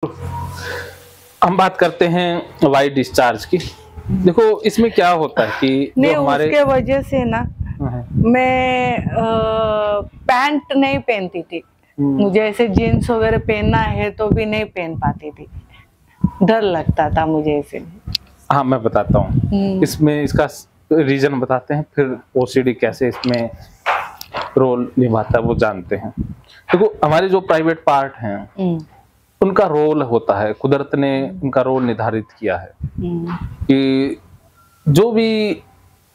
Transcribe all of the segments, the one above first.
हम बात करते हैं वाइट डिस्चार्ज की। देखो इसमें क्या होता है कि नहीं, जो हमारे उसके वजह से ना मैं पैंट नहीं पहनती थी। मुझे ऐसे जीन्स वगैरह पहनना है तो भी नहीं पहन पाती थी, डर लगता था मुझे ऐसे। हाँ, मैं बताता हूँ इसमें इसका रीजन बताते हैं, फिर ओसीडी कैसे इसमें रोल निभाता है वो जानते हैं। देखो हमारे जो प्राइवेट पार्ट हैं उनका रोल होता है, कुदरत ने उनका रोल निर्धारित किया है कि जो भी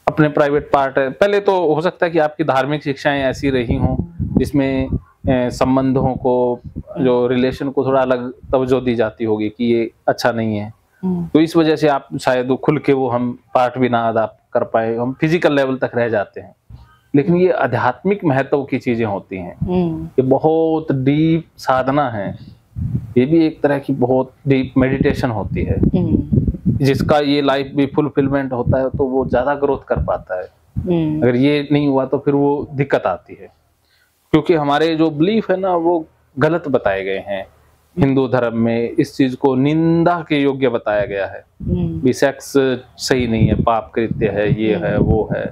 अपने प्राइवेट पार्ट है, पहले तो हो सकता है कि आपकी धार्मिक शिक्षाएं ऐसी रही हों जिसमें संबंधों को, जो रिलेशन को थोड़ा अलग तवज्जो दी जाती होगी कि ये अच्छा नहीं है, तो इस वजह से आप शायद वो खुल के वो हम पार्ट भी ना अदा कर पाए, हम फिजिकल लेवल तक रह जाते हैं। लेकिन ये आध्यात्मिक महत्व की चीजें होती हैं, ये बहुत डीप साधना है, ये भी एक तरह की बहुत डीप मेडिटेशन होती है जिसका ये लाइफ भी फुलफिलमेंट होता है, तो वो ज्यादा ग्रोथ कर पाता है। अगर ये नहीं हुआ तो फिर वो दिक्कत आती है, क्योंकि हमारे जो बिलीफ है ना वो गलत बताए गए हैं। हिंदू धर्म में इस चीज को निंदा के योग्य बताया गया है भी सेक्स सही नहीं है, पाप कृत्य है, ये है वो है,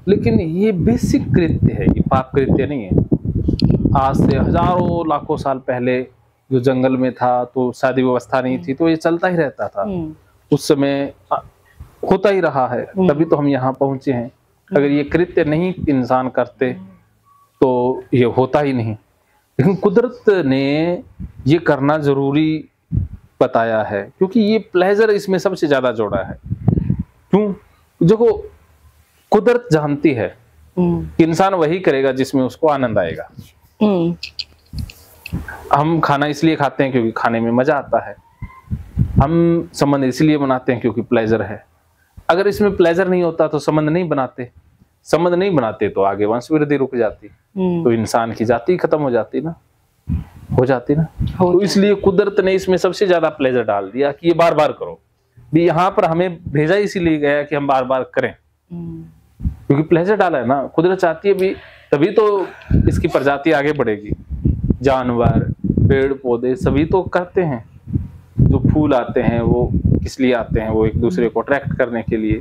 लेकिन ये बेसिक कृत्य है, ये पाप कृत्य नहीं है। आज से हजारों लाखों साल पहले जो जंगल में था तो शादी व्यवस्था नहीं थी, तो ये चलता ही रहता था, उस समय होता ही रहा है, तभी तो हम यहाँ पहुंचे हैं। अगर ये कृत्य नहीं इंसान करते तो ये होता ही नहीं, लेकिन कुदरत ने ये करना जरूरी बताया है, क्योंकि ये प्लेजर इसमें सबसे ज्यादा जोड़ा है। क्यों? देखो कुदरत जानती है कि इंसान वही करेगा जिसमें उसको आनंद आएगा। हम खाना इसलिए खाते हैं क्योंकि खाने में मजा आता है, हम संबंध इसलिए बनाते हैं क्योंकि प्लेजर है। अगर इसमें प्लेजर नहीं होता तो संबंध नहीं बनाते, संबंध नहीं बनाते तो आगे वंश वृद्धि रुक जाती, तो इंसान की जाति खत्म हो जाती ना, तो इसलिए कुदरत ने इसमें सबसे ज्यादा प्लेजर डाल दिया कि ये बार बार करो भी। यहाँ पर हमें भेजा इसीलिए गया कि हम बार बार करें, क्योंकि प्लेजर डाला है ना, कुदरत चाहती है भी, तभी तो इसकी प्रजाति आगे बढ़ेगी। जानवर, पेड़ पौधे सभी तो करते हैं, जो फूल आते हैं वो किस लिए आते हैं, वो एक दूसरे को अट्रैक्ट करने के लिए,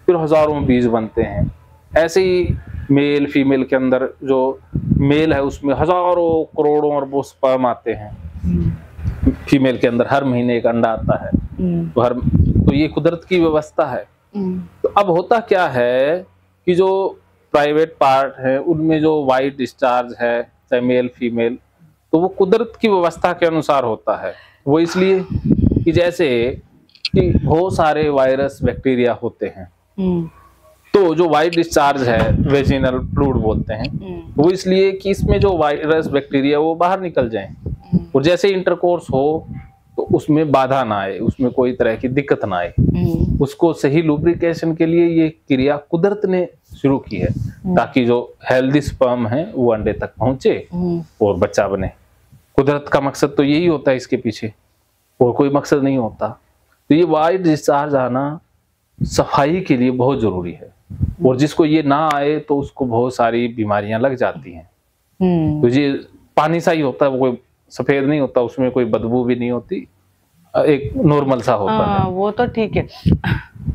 फिर हजारों बीज बनते हैं। ऐसे ही मेल फीमेल के अंदर जो मेल है उसमें हजारों करोड़ों अरबों स्पर्म आते हैं, फीमेल के अंदर हर महीने एक अंडा आता है, तो ये कुदरत की व्यवस्था है। तो अब होता क्या है कि जो प्राइवेट पार्ट है उनमें जो वाइट डिस्चार्ज है, चाहे मेल फीमेल, तो वो कुदरत की व्यवस्था के अनुसार होता है। वो इसलिए कि जैसे कि बहुत सारे वायरस बैक्टीरिया होते हैं, तो जो वाइट डिस्चार्ज है, वेजिनल फ्लूइड बोलते हैं, वो इसलिए कि इसमें जो वायरस बैक्टीरिया वो बाहर निकल जाएं, और जैसे इंटरकोर्स हो तो उसमें बाधा ना आए, उसमें कोई तरह की दिक्कत ना आए, उसको सही लुब्रिकेशन के लिए ये क्रिया कुदरत ने शुरू की है, ताकि जो हेल्दी स्पर्म है वो अंडे तक पहुंचे और बच्चा बने। कुदरत का मकसद तो यही होता है इसके पीछे, और कोई मकसद नहीं होता। तो ये वाइट डिस्चार्ज आना सफाई के लिए बहुत जरूरी है, और जिसको ये ना आए तो उसको बहुत सारी बीमारियां लग जाती हैं। तो ये पानी सा ही होता है, वो कोई सफेद नहीं होता, उसमें कोई बदबू भी नहीं होती, एक नॉर्मल सा होता है। वो तो ठीक है,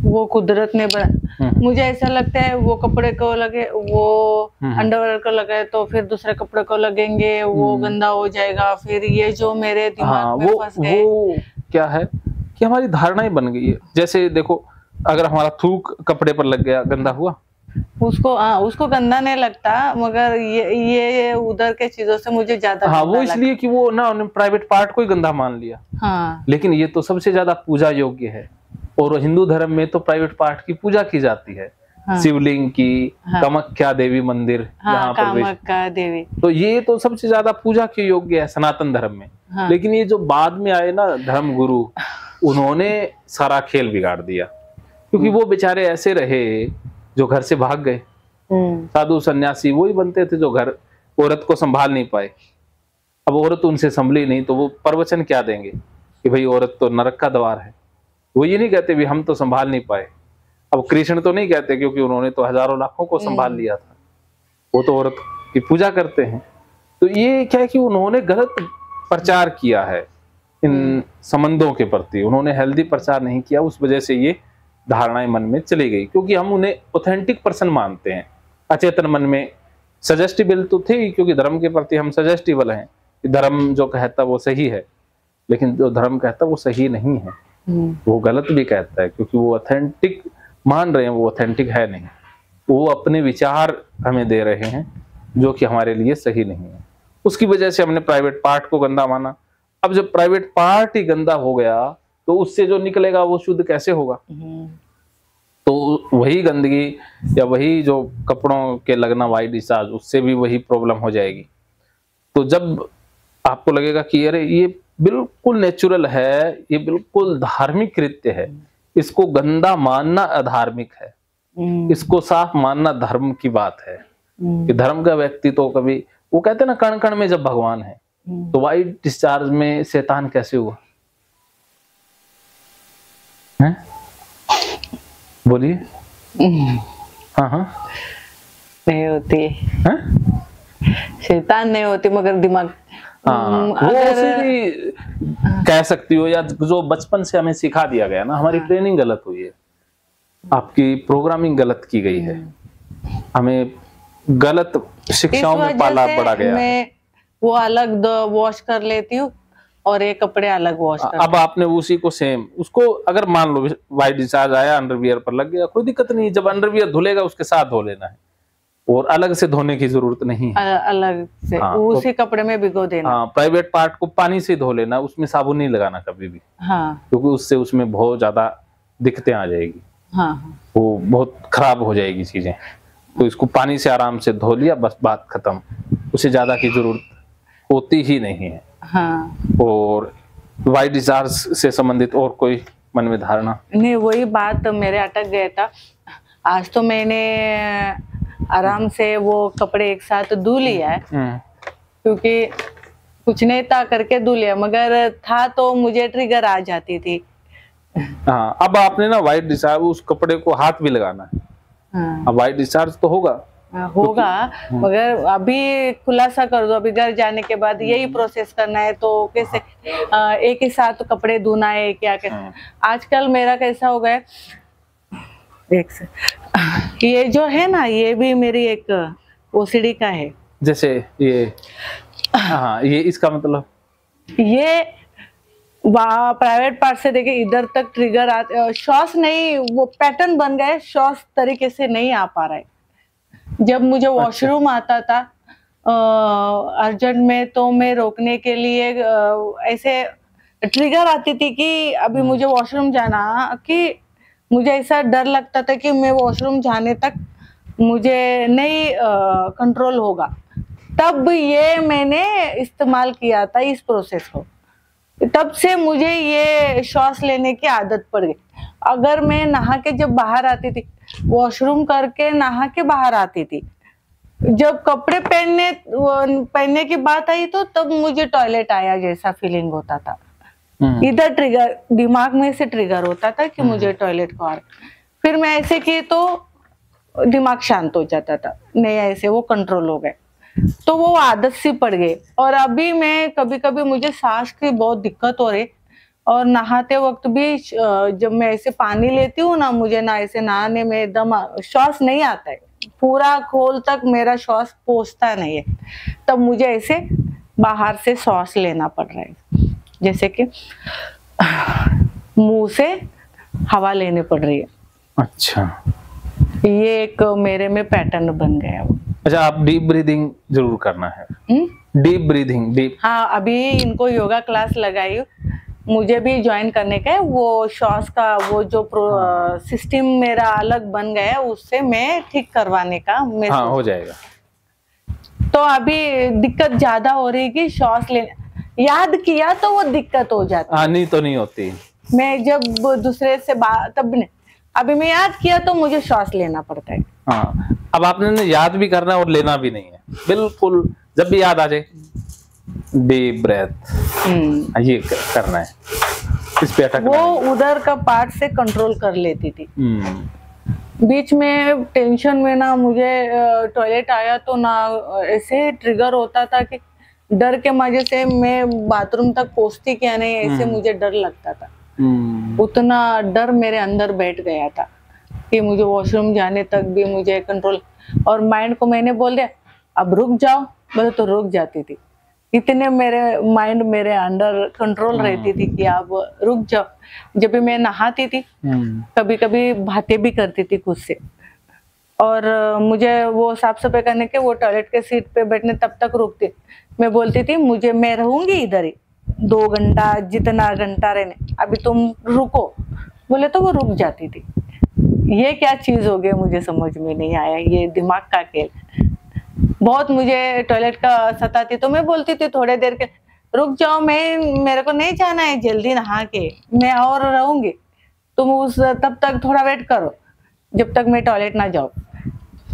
वो कुदरत ने बना। मुझे ऐसा लगता है वो कपड़े को लगे, वो अंडरवेयर को लगे तो फिर दूसरे कपड़े को लगेंगे, वो गंदा हो जाएगा, फिर ये जो मेरे दिमाग में फंस गए। वो क्या है कि हमारी धारणाएं बन गई है। जैसे देखो अगर हमारा थूक कपड़े पर लग गया, गंदा हुआ, उसको गंदा नहीं लगता, मगर ये उधर के चीजों से मुझे ज्यादा वो इसलिए कि वो ना उन्होंने प्राइवेट पार्ट को ही गंदा मान लिया। लेकिन ये तो सबसे ज्यादा पूजा योग्य है, और हिंदू धर्म में तो प्राइवेट पार्ट की पूजा की जाती है। शिवलिंग की, कामाख्या देवी मंदिर, यहाँ पर कामाख्या देवी, तो ये तो सबसे ज्यादा पूजा के योग्य है सनातन धर्म में। लेकिन ये जो बाद में आए ना धर्म गुरु, उन्होंने सारा खेल बिगाड़ दिया, क्योंकि वो बेचारे ऐसे रहे जो घर से भाग गए। साधु सन्यासी वही बनते थे जो घर औरत को संभाल नहीं पाए। अब औरत उनसे संभली नहीं तो वो प्रवचन क्या देंगे कि भाई औरत तो नरक का द्वार है। वो ये नहीं कहते भी हम तो संभाल नहीं पाए। अब कृष्ण तो नहीं कहते, क्योंकि उन्होंने तो हजारों लाखों को संभाल लिया था, वो तो औरत की पूजा करते हैं। तो ये क्या है कि उन्होंने गलत प्रचार किया है इन संबंधों के प्रति उन्होंने हेल्दी प्रचार नहीं किया, उस वजह से ये धारणाएं मन में चली गई, क्योंकि हम उन्हें ऑथेंटिक पर्सन मानते हैं। अचेतन मन में सजेस्टिबल तो थे, क्योंकि धर्म के प्रति हम सजेस्टिबल हैं कि धर्म जो कहता वो सही है, लेकिन जो धर्म कहता वो सही नहीं है, वो गलत भी कहता है, क्योंकि वो ऑथेंटिक मान रहे हैं, वो ऑथेंटिक है नहीं, वो अपने विचार हमें दे रहे हैं जो कि हमारे लिए सही नहीं है। उसकी वजह से हमने प्राइवेट पार्ट को गंदा माना। अब जब प्राइवेट पार्ट ही गंदा हो गया तो उससे जो निकलेगा वो शुद्ध कैसे होगा? तो वही गंदगी या वही जो कपड़ों के लगना वाइट डिस्चार्ज, उससे भी वही प्रॉब्लम हो जाएगी। तो जब आपको लगेगा कि अरे ये बिल्कुल नेचुरल है, ये बिल्कुल धार्मिक कृत्य है, इसको गंदा मानना अधार्मिक है, इसको साफ मानना धर्म की बात है। कि धर्म का व्यक्ति तो कभी, वो कहते हैं ना कण कण में जब भगवान है, तो वाइट डिस्चार्ज में शैतान कैसे हुआ? हैं? बोलिए। हाँ हाँ, नहीं होती है? शैतान नहीं होती, मगर दिमाग हाँ, वो भी कह सकती हो, या जो बचपन से हमें सिखा दिया गया ना, हमारी ट्रेनिंग गलत हुई है, आपकी प्रोग्रामिंग गलत की गई है, हमें गलत शिक्षाओं में पाला पड़ा गया। मैं वो अलग वॉश कर लेती हूँ और ये कपड़े अलग वॉश कर। अब आपने उसी को सेम, उसको अगर मान लो वाइट डिस्चार्ज आया, अंडरवियर पर लग गया, कोई दिक्कत नहीं, जब अंडरवियर धुलेगा उसके साथ धो लेना है, और अलग से धोने की जरूरत नहीं है, अलग से उसी कपड़े में भिगो देना। हाँ, प्राइवेट पार्ट को पानी से धो लेना, उसमें साबुन नहीं लगाना कभी भी। हाँ, क्योंकि उससे उसमें बहुत ज्यादा दिक्कतें आ जाएगी। हाँ, वो बहुत खराब हो जाएगी चीजें। तो इसको पानी से आराम से धो लिया, बस बात खत्म, उसे ज्यादा की जरूरत होती ही नहीं है। हाँ। और वाइट डिस्चार्ज से संबंधित और कोई मन में धारणा? नहीं, वही बात मेरे अटक गया था। आज तो मैंने आराम से वो कपड़े एक साथ धो लिया है, क्योंकि कुछ नहीं था करके धो लिया, मगर था तो मुझे ट्रिगर आ जाती थी। हाँ, अब आपने ना वाइट डिस्चार्ज, उस कपड़े को हाथ भी लगाना है। हाँ। अब वाइट डिस्चार्ज तो होगा मगर अभी खुलासा कर दो, अभी घर जाने के बाद यही प्रोसेस करना है, तो कैसे एक ही साथ कपड़े धोना है क्या? आजकल मेरा कैसा हो गया, एक से ये जो है ना, ये भी मेरी एक ओसीडी का है। जैसे ये, हाँ, ये इसका मतलब ये प्राइवेट पार्ट से देखे इधर तक ट्रिगर आ, श्वास नहीं, वो पैटर्न बन गए, श्वास तरीके से नहीं आ पा रहा है। जब मुझे वॉशरूम आता था अर्जेंट में, तो मैं रोकने के लिए ऐसे ट्रिगर आती थी कि अभी मुझे वॉशरूम जाना, कि मुझे ऐसा डर लगता था कि मैं वॉशरूम जाने तक मुझे नहीं कंट्रोल होगा। तब ये मैंने इस्तेमाल किया था इस प्रोसेस को, तब से मुझे ये श्वास लेने की आदत पड़ गई। अगर मैं नहा के जब बाहर आती थी, वॉशरूम करके नहा के बाहर आती थी, जब कपड़े पहनने की बात आई तो तब मुझे टॉयलेट आया जैसा फीलिंग होता था। इधर ट्रिगर दिमाग में से ट्रिगर होता था कि मुझे टॉयलेट को आ रहा। फिर मैं ऐसे की तो दिमाग शांत हो जाता था, नहीं ऐसे वो कंट्रोल हो गए, तो वो आदत सी पड़ गई। और अभी मैं कभी कभी मुझे सांस की बहुत दिक्कत हो रही, और नहाते वक्त भी जब मैं ऐसे पानी लेती हूँ ना, मुझे ना ऐसे नहाने में एकदम श्वास नहीं आता है, पूरा खोल तक मेरा श्वास पहुंचता नहीं है, तब मुझे ऐसे बाहर से श्वास लेना पड़ रहा है, जैसे कि मुंह से हवा लेने पड़ रही है। अच्छा, ये एक मेरे में पैटर्न बन गया। अच्छा, आप डीप ब्रीदिंग जरूर करना है। Deep breathing, deep. हाँ, अभी इनको योगा क्लास लगाई, मुझे भी ज्वाइन करने का है। वो श्वास का वो जो सिस्टम मेरा अलग बन गया है, उससे मैं ठीक करवाने का हाँ, हो जाएगा। तो अभी दिक्कत ज्यादा हो रही कि श्वास लेने याद किया तो वो दिक्कत हो जाती है। नहीं तो नहीं होती। मैं जब दूसरे से बात, तब नहीं, अभी मैं याद किया तो मुझे श्वास लेना पड़ता है। हाँ, अब आपने याद भी करना है और लेना भी नहीं है, बिल्कुल जब भी याद आ जाए डीप ब्रेथ, ये करना है, इस पे अटकना वो है। उधर का पार्ट से कंट्रोल कर लेती थी। बीच में टेंशन में ना मुझे टॉयलेट आया तो ना ऐसे ट्रिगर होता था कि डर के वजह से मैं बाथरूम तक पहुंचती क्या नहीं, ऐसे मुझे डर लगता था। उतना डर मेरे अंदर बैठ गया था कि मुझे वॉशरूम जाने तक भी मुझे कंट्रोल, और माइंड को मैंने बोल दिया अब रुक जाओ, बोले तो रुक जाती थी। इतने मेरे माइंड मेरे अंडर कंट्रोल रहती थी कि आप रुक जाओ। जब भी मैं नहाती थी कभी कभी बातें भी करती थी खुद से, और मुझे वो साफ सफाई करने के वो टॉयलेट के सीट पे बैठने तब तक रुकती, मैं बोलती थी मुझे, मैं रहूंगी इधर ही 2 घंटा, जितना घंटा रहने, अभी तुम रुको, बोले तो वो रुक जाती थी। ये क्या चीज हो गई मुझे समझ में नहीं आया, ये दिमाग का खेल। बहुत मुझे टॉयलेट का सताती तो मैं बोलती थी थोड़े देर के रुक जाओ, मेरे को नहीं जाना है जल्दी नहा के, मैं और रहूंगी, तुम उस तब तक थोड़ा वेट करो जब तक मैं टॉयलेट ना जाऊं,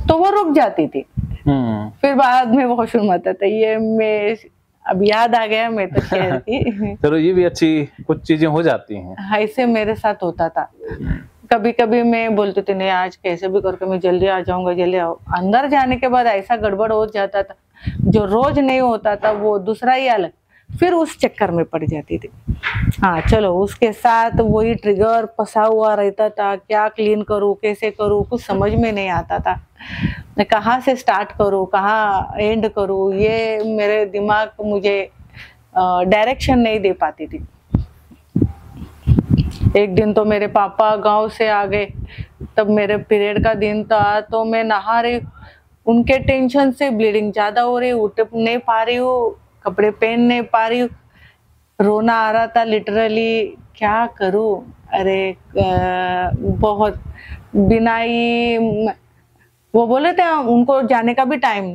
तो वो रुक जाती थी। फिर बाद में वॉशरूम आता था। ये मैं अब याद आ गया, मैं तो शेयर की। चलो ये भी अच्छी कुछ चीजें हो जाती हैं। ऐसे मेरे साथ होता था। कभी कभी मैं बोलती थी नहीं आज कैसे भी करके मैं जल्दी आ जाऊंगा, जल्दी आओ। अंदर जाने के बाद ऐसा गड़बड़ हो जाता था, जो रोज नहीं होता था वो दूसरा ही अलग, फिर उस चक्कर में पड़ जाती थी। हाँ चलो, उसके साथ वही ट्रिगर फंसा हुआ रहता था, क्या क्लीन करूँ, कैसे करूँ, कुछ समझ में नहीं आता था। मैं कहाँ से स्टार्ट करूँ, कहाँ एंड करूँ, ये मेरे दिमाग मुझे डायरेक्शन नहीं दे पाती थी। एक दिन तो मेरे पापा गांव से आ गए, तब मेरे पीरियड का दिन था, तो मैं नहा रही, उनके टेंशन से ब्लीडिंग ज्यादा हो रही, उठ नहीं पा रही हूँ, कपड़े पहन नहीं पा रही हूँ, रोना आ रहा था लिटरली, क्या करूँ। अरे बहुत बिना ही, वो बोले थे उनको जाने का भी टाइम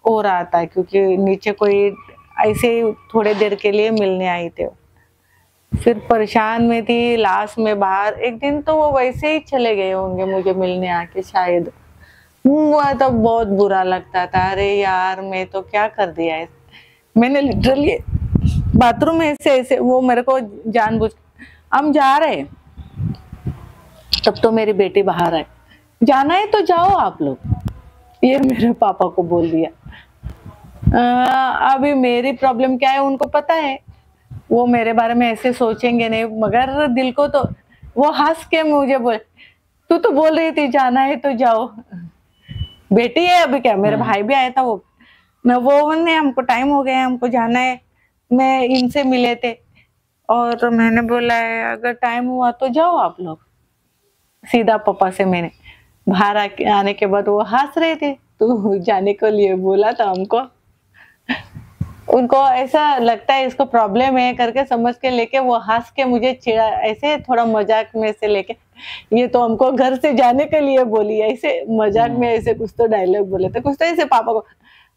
हो रहा था, क्योंकि नीचे कोई ऐसे थोड़े देर के लिए मिलने आई थे। फिर परेशान में थी, लास्ट में बाहर, एक दिन तो वो वैसे ही चले गए होंगे मुझे मिलने आके शायद। मुझे तो बहुत बुरा लगता था, अरे यार मैं तो क्या कर दिया है। मैंने लिटरली बाथरूम में ऐसे वो मेरे को जानबूझ, हम जा रहे, तब तो मेरी बेटी बाहर है, जाना है तो जाओ आप लोग, ये मेरे पापा को बोल दिया। अभी मेरी प्रॉब्लम क्या है उनको पता है, वो मेरे बारे में ऐसे सोचेंगे नहीं, मगर दिल को तो वो हंस के मुझे बोले तू तो बोल रही थी जाना है तो जाओ, बेटी है अभी क्या। मेरा भाई भी आया था, वो ने हमको टाइम हो गया, हमको जाना है, मैं इनसे मिले थे, और मैंने बोला है अगर टाइम हुआ तो जाओ आप लोग। सीधा पापा से मैंने बाहर आने के बाद वो हंस रहे थे, तू जाने को लिए बोला था हमको। उनको ऐसा लगता है इसको प्रॉब्लम है करके समझ के लेके वो हंस के मुझे चिढ़ा, ऐसे थोड़ा मजाक में से लेके, ये तो हमको घर से जाने के लिए बोली, ऐसे मजाक में ऐसे कुछ तो डायलॉग बोले थे, कुछ तो ऐसे पापा को,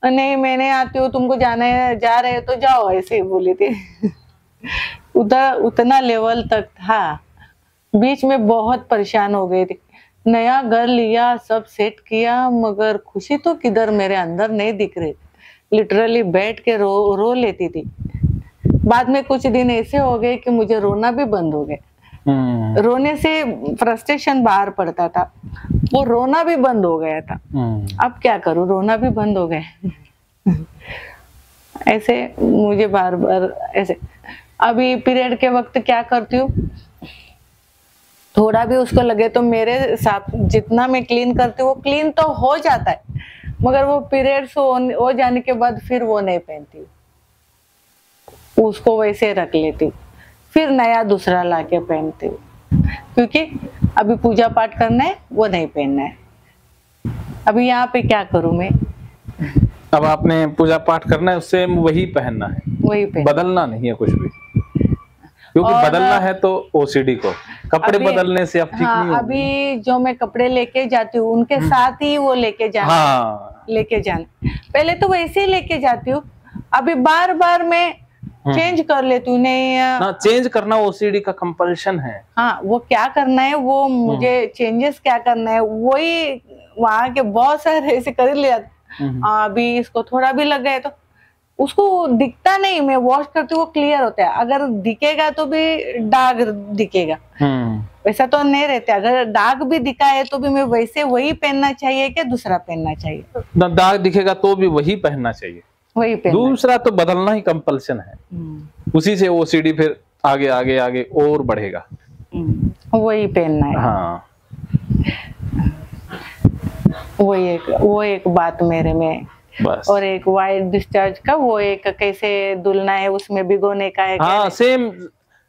नहीं मैं नहीं आती हूँ, तुमको जाना है, जा रहे तो जाओ, ऐसे ही बोली थी। उधर उतना लेवल तक था। बीच में बहुत परेशान हो गई थी, नया घर लिया, सब सेट किया, मगर खुशी तो किधर मेरे अंदर नहीं दिख रही। लिटरली बैठ के रो लेती थी। बाद में कुछ दिन ऐसे हो गए कि मुझे रोना भी बंद हो गया। रोने से फ्रस्ट्रेशन बाहर पड़ता था, वो रोना भी बंद हो गया था। अब क्या करूं, रोना भी बंद हो गया। ऐसे मुझे बार बार ऐसे। अभी पीरियड के वक्त क्या करती हूँ, थोड़ा भी उसको लगे तो मेरे साथ जितना मैं क्लीन करती हूँ वो क्लीन तो हो जाता है, मगर वो पीरियड्स हो जाने के बाद फिर वो नहीं पहनती, उसको वैसे रख लेती, फिर नया दूसरा लाके पहनती हूँ, क्योंकि अभी पूजा पाठ करना है, वो नहीं पहनना है। अभी यहाँ पे क्या करूँ मैं। अब आपने पूजा पाठ करना है, उससे वही पहनना है, वही बदलना नहीं है कुछ भी, क्योंकि बदलना है तो ओसीडी को, कपड़े बदलने से अब ठीक नहीं होगा। अभी जो मैं कपड़े लेके जाती हूँ उनके साथ ही वो लेके जाना। हाँ। लेके जाना, पहले तो वैसे ही लेके जाती हूँ, अभी बार बार मैं चेंज कर लेती हूँ। नहीं ना, चेंज करना ओसीडी का कंपल्शन है। हाँ, वो क्या करना है, वो मुझे चेंजेस क्या करना है, वही वहाँ के बहुत सारे ऐसे कर लिया। अभी इसको थोड़ा भी लग गया तो उसको दिखता नहीं, मैं वॉश करती हूँ वो क्लियर होता है। अगर दिखेगा तो भी दाग दिखेगा, वैसा तो नहीं रहता। अगर दाग भी दिखा है तो भी मैं वैसे वही पहनना चाहिए कि दूसरा पहनना चाहिए? दाग दिखेगा तो भी वही पहनना चाहिए। वही पहनना है। दूसरा तो बदलना ही कंपल्सन है, उसी से ओसीडी फिर आगे आगे आगे और बढ़ेगा। वही पहनना है। हाँ, वो एक बात मेरे में बस। और एक वाइट डिस्चार्ज का वो एक कैसे धुलना है, उसमें भिगोने का है। हाँ, सेम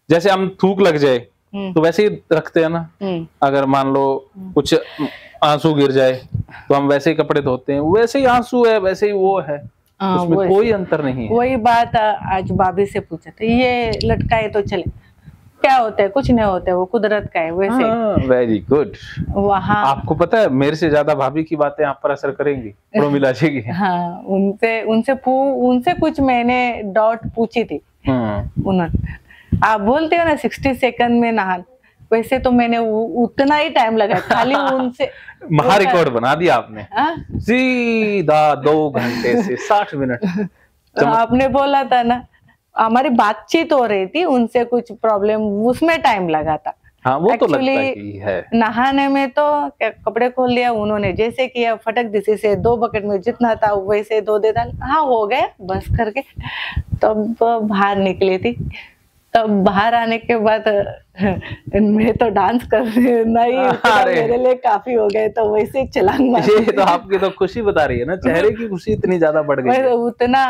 जैसे हम थूक लग जाए तो वैसे ही रखते हैं ना। अगर मान लो कुछ आंसू गिर जाए तो हम वैसे ही कपड़े धोते हैं, वैसे ही आंसू है वैसे ही वो है, उसमें कोई अंतर नहीं है। वही बात आज भाभी से पूछा था, ये लटकाए तो चले, क्या होता है, कुछ नहीं होता है, वो कुदरत का है वैसे। Very good. वहाँ आपको पता है मेरे से ज्यादा भाभी की बातें आप पर असर करेंगी, प्रोमिला जी की। हाँ, उनसे कुछ मैंने डाउट पूछी थी। उन्होंने, आप बोलते हो ना 60 सेकंड में नहा, वैसे तो मैंने उतना ही टाइम लगा खाली उनसे। महा रिकॉर्ड बना दिया आपने। सीधा 2 घंटे से 60 मिनट। आपने बोला था ना, हमारी बातचीत हो रही थी, उनसे कुछ प्रॉब्लम, उसमें टाइम लगा था। हाँ, वो तो लगता ही है। नहाने में तो कपड़े खोल लिया उन्होंने, जैसे किया फटक दिसी से 2 बकेट में जितना था वैसे 2 दे डाल, हाँ हो गया बस करके। तब बाहर निकली थी, तब बाहर आने के बाद मैं तो डांस कर नहीं, मेरे लिए काफी हो गए, तो वैसे छलांग मार। ये तो आपकी तो खुशी बता रही है ना, चेहरे की खुशी इतनी ज्यादा बढ़ गई है। उतना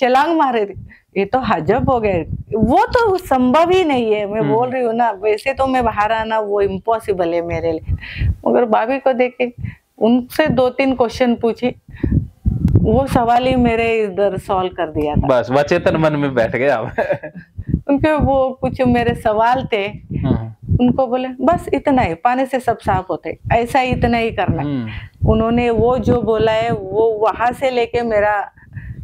छलांग मारे थे, ये तो हजब हो गए, वो तो संभव ही नहीं है। मैं बोल रही हूँ ना, वैसे तो मैं बाहर आना वो इम्पॉसिबल है मेरे लिए, मगर भाभी को देखे उनसे 2-3 क्वेश्चन पूछे, वो सवाल ही मेरे इधर सॉल्व कर दिया था। बस वचेतन मन में बैठ गया। उनके वो कुछ मेरे सवाल थे, उनको बोले बस इतना ही, पानी से सब साफ होते, ऐसा ही इतना ही करना। उन्होंने वो जो बोला है वो वहां से लेके मेरा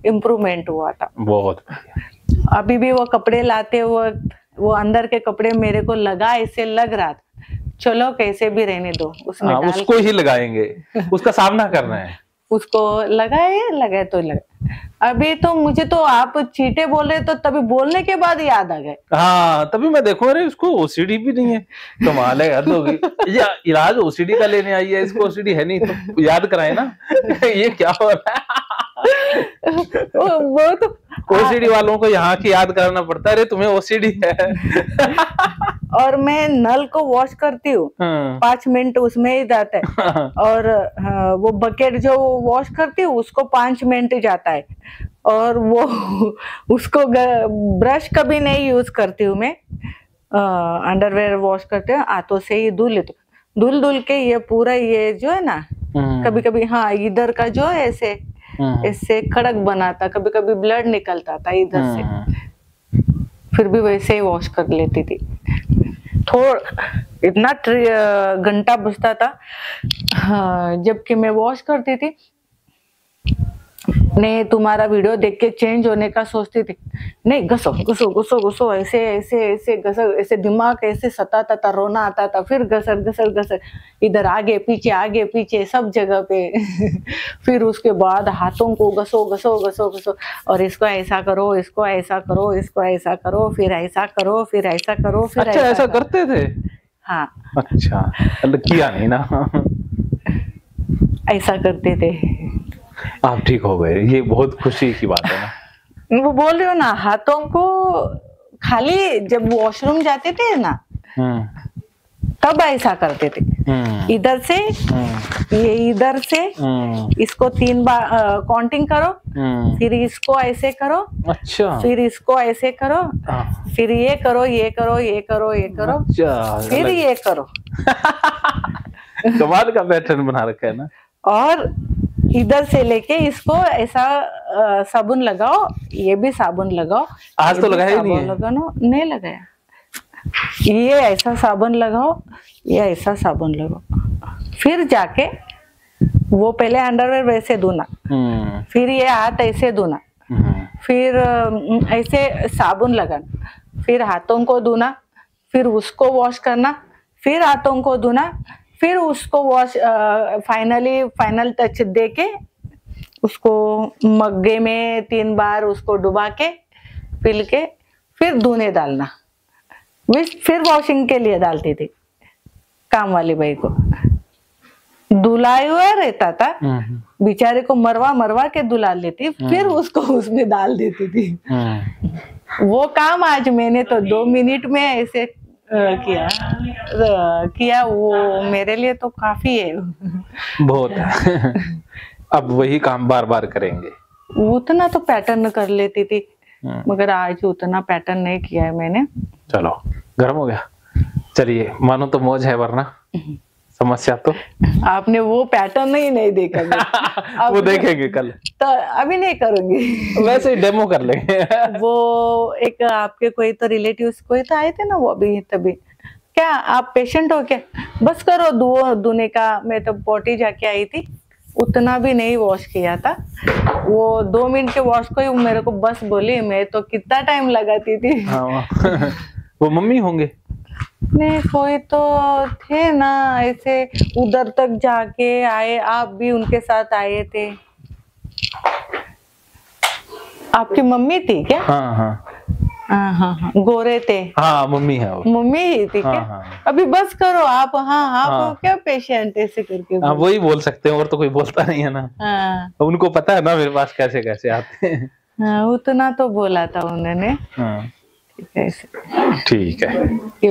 इम्प्रूवमेंट हुआ था। बहुत बढ़िया। अभी भी वो कपड़े लाते वक्त वो अंदर के कपड़े मेरे को लगा, ऐसे लग रहा था चलो कैसे भी रहने दो, उसमें उसको ही लगाएंगे, उसका सामना करना है। उसको लगाए तो लगा। अभी तो मुझे तो आप चीटे बोल रहे तो तभी बोलने के बाद याद आ गए। हाँ, तभी मैं देखो, अरे इसको ओसीडी भी नहीं है, कमाल है, हद होगी। इलाज ओसीडी का लेने आई है, इसको ओसीडी है नहीं तो याद कराए ना। ये क्या हो रहा है। वो तो ओसीडी वालों को यहाँ की याद कराना पड़ता है, अरे तुम्हें ओसीडी है। और मैं नल को वॉश करती हूँ, 5 मिनट उसमें ही जाता है। और वो बकेट जो वॉश करती हूँ उसको 5 मिनट जाता है। और वो उसको ब्रश कभी नहीं यूज करती हूँ मैं, अंडरवेयर वॉश करते हैं हाथों से ही धुल लेती हूँ। धुल के ये पूरा ये जो है ना, कभी कभी हाँ इधर का जो है ऐसे कड़क बना था, कभी कभी ब्लड निकलता था इधर से, फिर भी वैसे ही वॉश कर लेती थी। इतना घंटा बजता था। हाँ, जबकि मैं वॉश करती थी, नहीं तुम्हारा वीडियो देख के चेंज होने का सोचती थी, नहीं घसो घसो घसो घसो, ऐसे ऐसे ऐसे घसो, ऐसे दिमाग ऐसे सताता था, रोना आता था, फिर घसर घसर घसर इधर आगे पीछे सब जगह पे। फिर उसके बाद हाथों को घसो घसो घसो घसो, और इसको ऐसा करो, इसको ऐसा करो, इसको ऐसा करो, फिर ऐसा करो, फिर ऐसा करो, फिर अच्छा ऐसा करते थे। हाँ अच्छा, किया नहीं ना। ऐसा करते थे। आप ठीक हो गए, ये बहुत खुशी की बात है ना। वो बोल रही हो ना, हाथों को खाली जब वॉशरूम जाते थे ना तब ऐसा करते थे, इधर से ये इधर से इसको 3 बार काउंटिंग करो, फिर इसको ऐसे करो, अच्छा फिर इसको ऐसे करो, फिर ये करो ये करो ये करो ये करो, अच्छा, फिर ये करो। कमाल का पैटर्न बना रखा है ना। और इधर से लेके इसको ऐसा साबुन लगाओ, ये भी साबुन लगाओ। आज तो लगाया ही नहीं है। लगाना नहीं लगाया, ये ऐसा साबुन लगाओ, ये ऐसा साबुन लगाओ, फिर जाके वो पहले अंडरवेयर वैसे धोना, फिर ये हाथ ऐसे धोना, फिर ऐसे साबुन लगाना, फिर हाथों को धोना, फिर उसको वॉश करना, फिर हाथों को धोना, फिर उसको वॉश फाइनल टच देके उसको मग्गे में 3 बार उसको डुबा के पिल के फिर धोने डालना। फिर वॉशिंग के लिए डालती थी काम वाली बाई को। धुलाया हुआ रहता था, बेचारे को मरवा मरवा के धुला लेती, फिर उसको उसमें डाल देती थी। वो काम आज मैंने तो 2 मिनट में ऐसे किया, वो मेरे लिए तो काफी है। बहुत है। अब वही काम बार बार करेंगे। उतना तो पैटर्न कर लेती थी, मगर आज उतना पैटर्न नहीं किया है मैंने। चलो गर्म हो गया, चलिए मानो तो मौज है, वरना समस्या तो। आपने वो पैटर्न ही नहीं देखा। वो देखेंगे कल, तो अभी नहीं करूंगी। वैसे ही डेमो कर लेंगे। वो एक आपके कोई तो रिलेटिव्स कोई तो आए थे ना, वो अभी तभी, क्या आप पेशेंट हो क्या, बस करो धोने का। मैं तो पोटी जाके आई थी, उतना भी नहीं वॉश किया था, वो 2 मिनट के वॉश को ही मेरे को बस बोली, मैं तो कितना टाइम लगाती थी। वो मम्मी होंगे? नहीं, कोई तो थे ना ऐसे, उधर तक जाके आए, आप भी उनके साथ आए थे। आपकी मम्मी थी क्या? हाँ हाँ हाँ, गोरे थे। हाँ मम्मी है वो। मम्मी ही थी क्या? हाँ। अभी बस करो आप। हाँ आप क्या पेशेंट ऐसे करके हाँ, वही बोल सकते हैं, और तो कोई बोलता नहीं है ना। हाँ, उनको पता है ना मेरे पास कैसे कैसे आते हैं। हाँ, उतना तो बोला था उन्होंने। हाँ ठीक है। ठीक है।